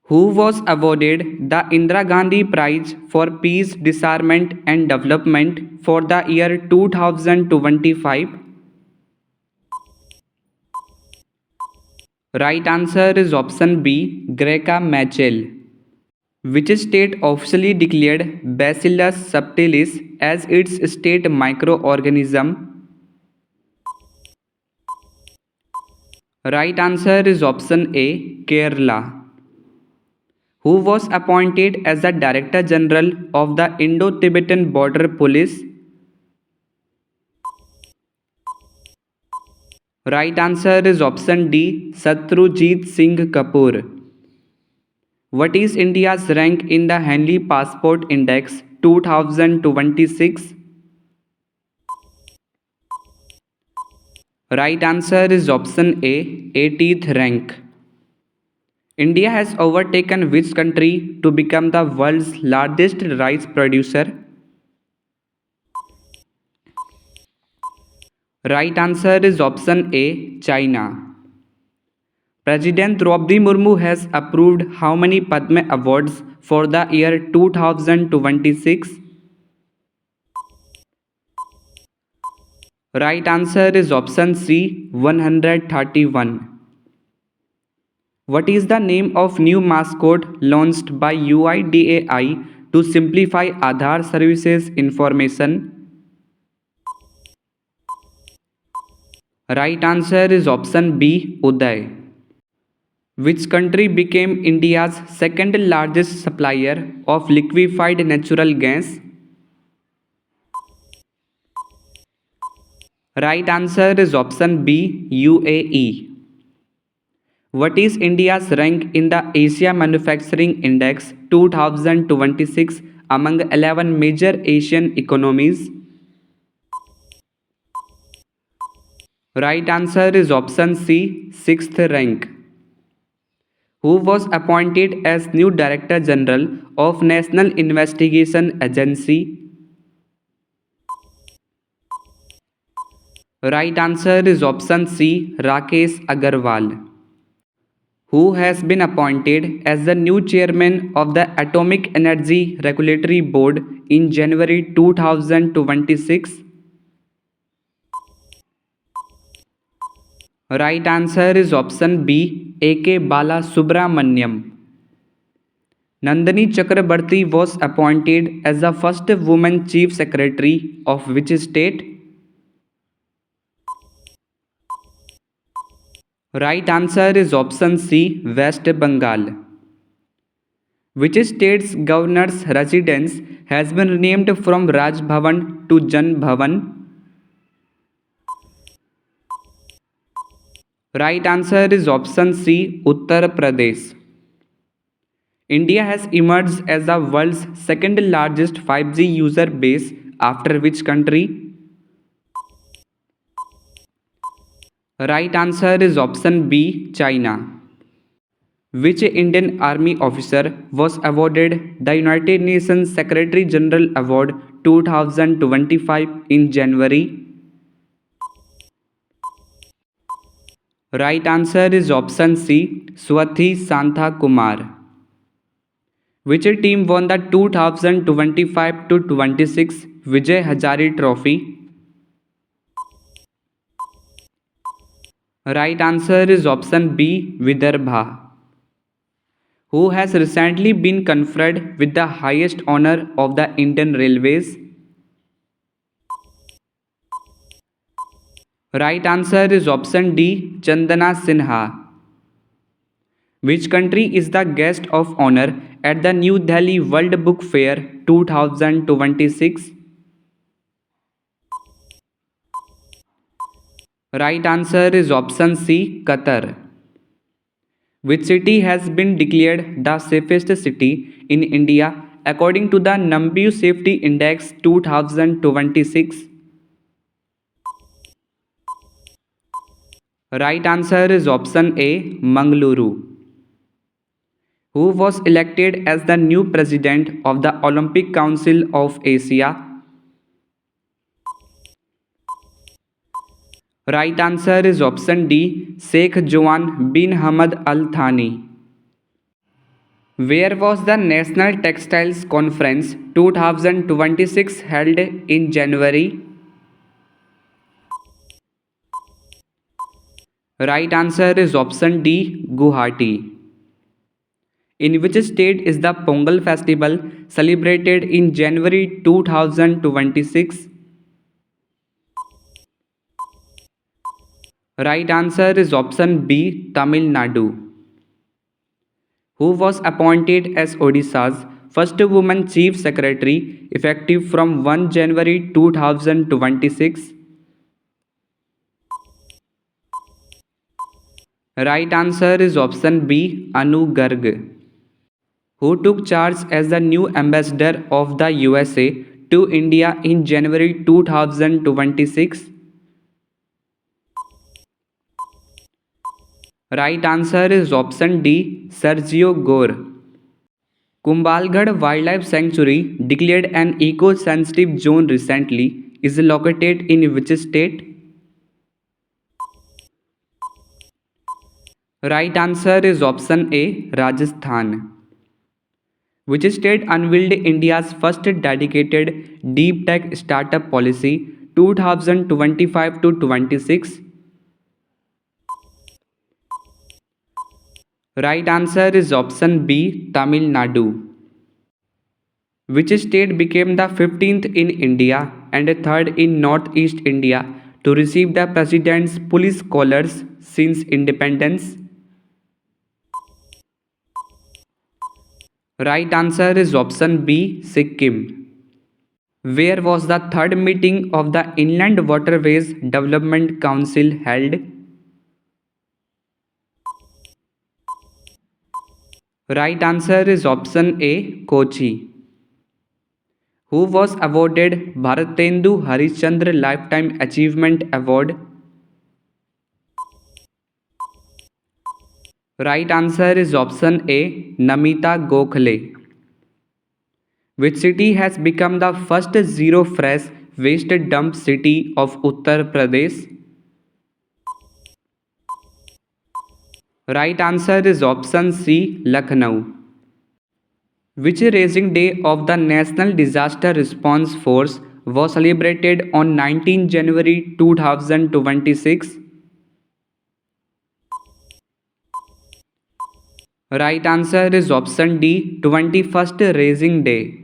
Who was awarded the Indira Gandhi Prize for Peace, Disarmament and Development for the year 2025? Right answer is option B, Greca Machel. Which state officially declared Bacillus subtilis as its state microorganism? Right answer is option A, Kerala. Who was appointed as the Director General of the Indo-Tibetan Border Police? Right answer is option D, Satrujit Singh Kapoor. What is India's rank in the Henley Passport Index 2026? Right answer is option A, 80th rank. India has overtaken which country to become the world's largest rice producer? Right answer is option A, China. President Draupadi Murmu has approved how many Padma Awards for the year 2026? Right answer is option C, 131. What is the name of new mascot launched by UIDAI to simplify Aadhaar services information? Right answer is option B, Uday. Which country became India's second largest supplier of liquefied natural gas? Right answer is option B, UAE. What is India's rank in the Asia Manufacturing Index 2026 among 11 major Asian economies? Right answer is option C, 6th rank. Who was appointed as new Director General of National Investigation Agency? Right answer is option C, Rakesh Agarwal. Who has been appointed as the new chairman of the Atomic Energy Regulatory Board in January 2026? Right answer is option B, A.K. Bala Subramaniam. Nandini Chakrabarti was appointed as the first woman chief secretary of which state? Right answer is option C, West Bengal. Which state's governor's residence has been renamed from Raj Bhavan to Jan Bhavan? Right answer is option C, Uttar Pradesh. India has emerged as the world's second largest 5G user base after which country? Right answer is option B, China. Which Indian Army officer was awarded the United Nations Secretary General Award 2025 in January? Right answer is option C, Swathi Santha Kumar. Which team won the 2025 to 26 Vijay Hazare Trophy? Right answer is option B, Vidarbha. Who has recently been conferred with the highest honor of the Indian Railways? Right answer is option D, Chandana Sinha. Which country is the guest of honor at the New Delhi World Book Fair 2026? Right answer is option C, Qatar. Which city has been declared the safest city in India according to the Nambu Safety Index 2026? Right answer is option A, Mangaluru. Who was elected as the new president of the Olympic Council of Asia? Right answer is option D, Sheikh Joan bin Hamad Al Thani. Where was the National Textiles Conference 2026 held in January? Right answer is option D, Guwahati. In which state is the Pongal festival celebrated in January 2026? Right answer is option B, Tamil Nadu. Who was appointed as Odisha's first woman chief secretary effective from 1 January 2026? Right answer is option B, Anu Garg. Who took charge as the new ambassador of the USA to India in January 2026? Right answer is option D, Sergio Gore. Kumbhalgarh Wildlife Sanctuary, declared an eco-sensitive zone recently, is located in which state? Right answer is option A, Rajasthan. Which state unveiled India's first dedicated deep tech startup policy 2025 to 26? Right answer is option B, Tamil Nadu. Which state became the 15th in India and 3rd in Northeast India to receive the President's Police Collars since independence? Right answer is option B, Sikkim. Where was the third meeting of the Inland Waterways Development Council held? Right answer is option A, Kochi. Who was awarded Bharatendu Harishchandra Lifetime Achievement Award? Right answer is option A, Namita Gokhale. Which city has become the first zero fresh waste dump city of Uttar Pradesh? Right answer is option C, Lucknow. Which raising day of the National Disaster Response Force was celebrated on 19 January 2026? Right answer is option D, 21st Raising Day.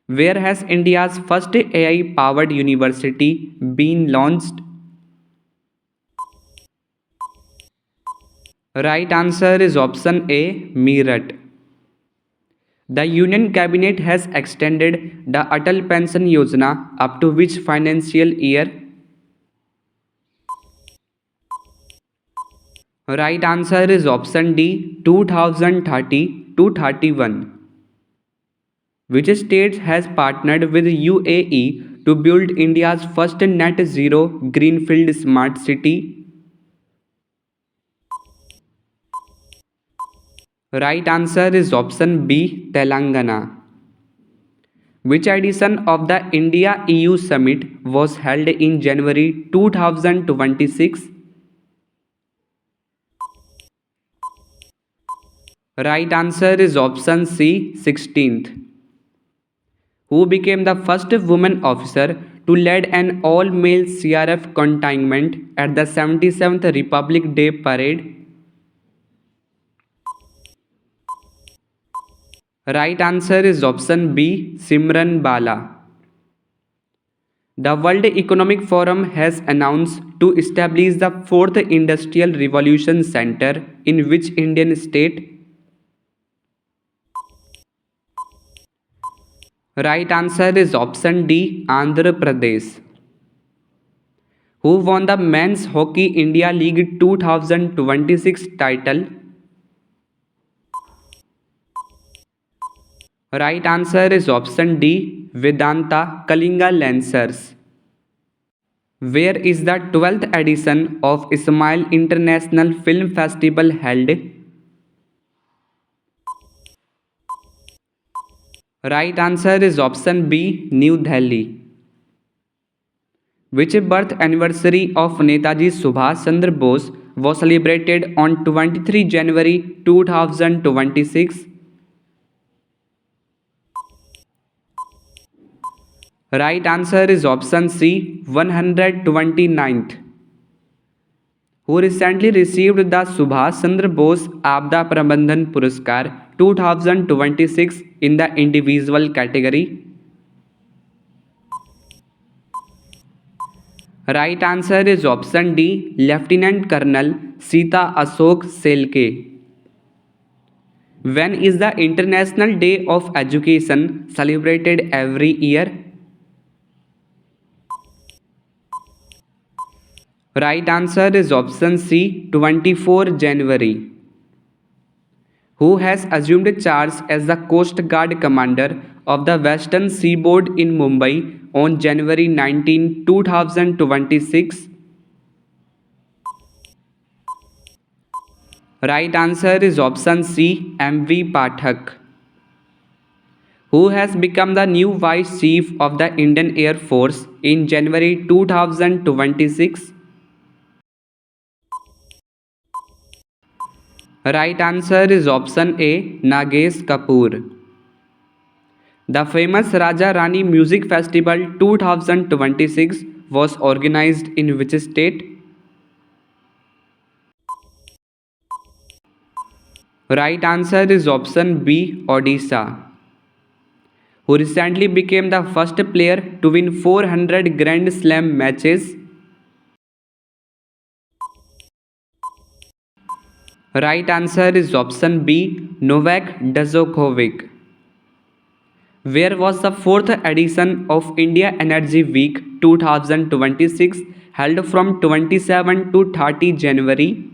Where has India's first AI powered university been launched? Right answer is option A, Meerut. The Union Cabinet has extended the Atal Pension Yojana up to which financial year? Right answer is option D, 2030 to 31. Which state has partnered with UAE to build India's first net zero greenfield smart city? Right answer is option B, Telangana. Which edition of the India EU Summit was held in January 2026? Right answer is option C, 16th. Who became the first woman officer to lead an all-male CRF contingent at the 77th Republic Day Parade? Right answer is option B, Simran Bala. The World Economic Forum has announced to establish the fourth Industrial Revolution Center in which Indian state? Right answer is option D, Andhra Pradesh. Who won the Men's Hockey India League 2026 title? Right answer is option D, Vedanta Kalinga Lancers. Where is the 12th edition of Ismail International Film Festival held? Right answer is option B, New Delhi. Which birth anniversary of Netaji Subhash Chandra Bose was celebrated on 23 January 2026? Right answer is option C, 129th. Who recently received the Subhash Chandra Bose Abda Prabandhan Puraskar 2026 in the individual category? Right answer is option D, Lieutenant Colonel Sita Ashok Selke. When is the International Day of Education celebrated every year? Right answer is option C, 24 January. Who has assumed charge as the Coast Guard Commander of the Western Seaboard in Mumbai on January 19, 2026? Right answer is option C, MV Pathak. Who has become the new Vice Chief of the Indian Air Force in January 2026? Right answer is option A, Nagesh Kapoor. The famous Raja Rani Music Festival 2026 was organized in which state? Right answer is option B, Odisha. Who recently became the first player to win 400 Grand Slam matches? Right answer is option B, Novak Djokovic. Where was the fourth edition of India Energy Week 2026 held from 27 to 30 January?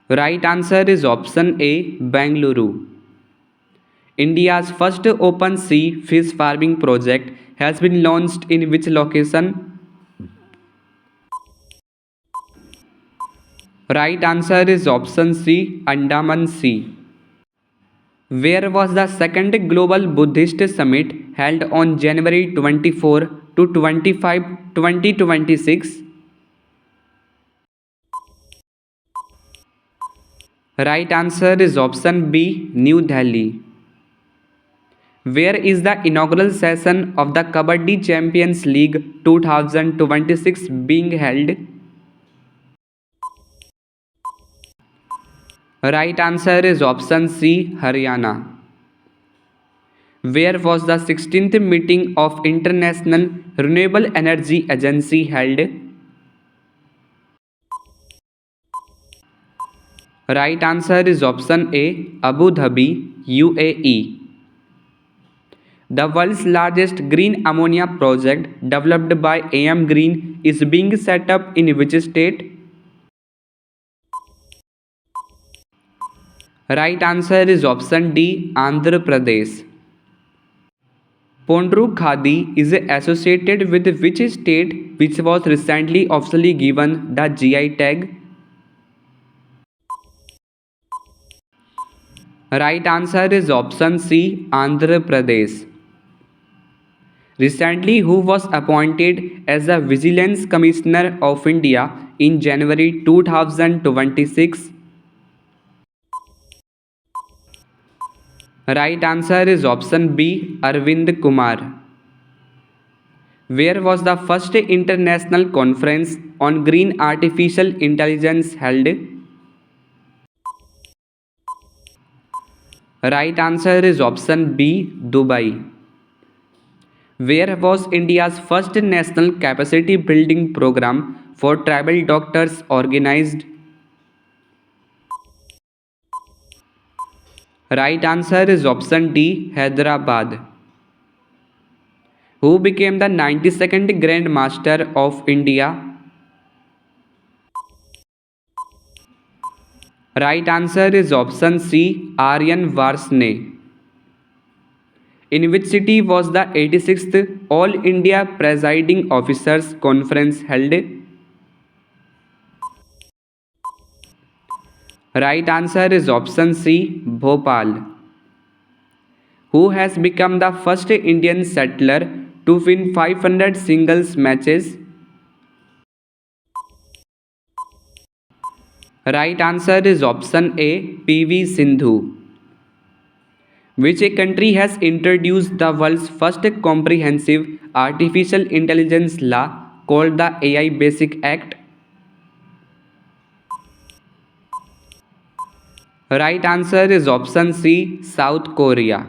Right answer is option A, Bengaluru. India's first open sea fish farming project has been launched in which location? Right answer is option C, Andaman Sea. Where was the second Global Buddhist Summit held on January 24 to 25, 2026? Right answer is option B, New Delhi. Where is the inaugural session of the Kabaddi Champions League 2026 being held? Right answer is option C, Haryana. Where was the 16th meeting of International Renewable Energy Agency held? Right answer is option A, Abu Dhabi, UAE. The world's largest green ammonia project developed by AM Green is being set up in which state? Right answer is option D, Andhra Pradesh. Pondru Khadi is associated with which state which was recently officially given the GI tag? Right answer is option C, Andhra Pradesh. Recently, who was appointed as the Vigilance Commissioner of India in January 2026? Right answer is option B, Arvind Kumar. Where was the first international conference on green artificial intelligence held? Right answer is option B, Dubai. Where was India's first national capacity building program for tribal doctors organized? Right answer is option D, Hyderabad. Who became the 92nd Grand Master of India? Right answer is option C, Aryan Varshney. In which city was the 86th All India Presiding Officers Conference held? Right answer is option C, Bhopal. Who has become the first Indian settler to win 500 singles matches? Right answer is option A, PV Sindhu. Which country has introduced the world's first comprehensive artificial intelligence law called the AI Basic Act? Right answer is option C, South Korea.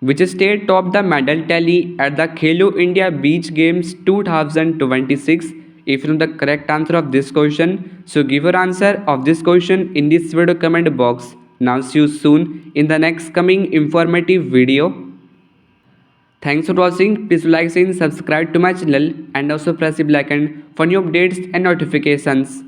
Which state topped the medal tally at the Khelo India Beach Games 2026? If you know the correct answer of this question, so give your answer of this question in this video comment box. Now see you soon in the next coming informative video. Thanks for watching. Please like, share, and subscribe to my channel and also press the bell icon for new updates and notifications.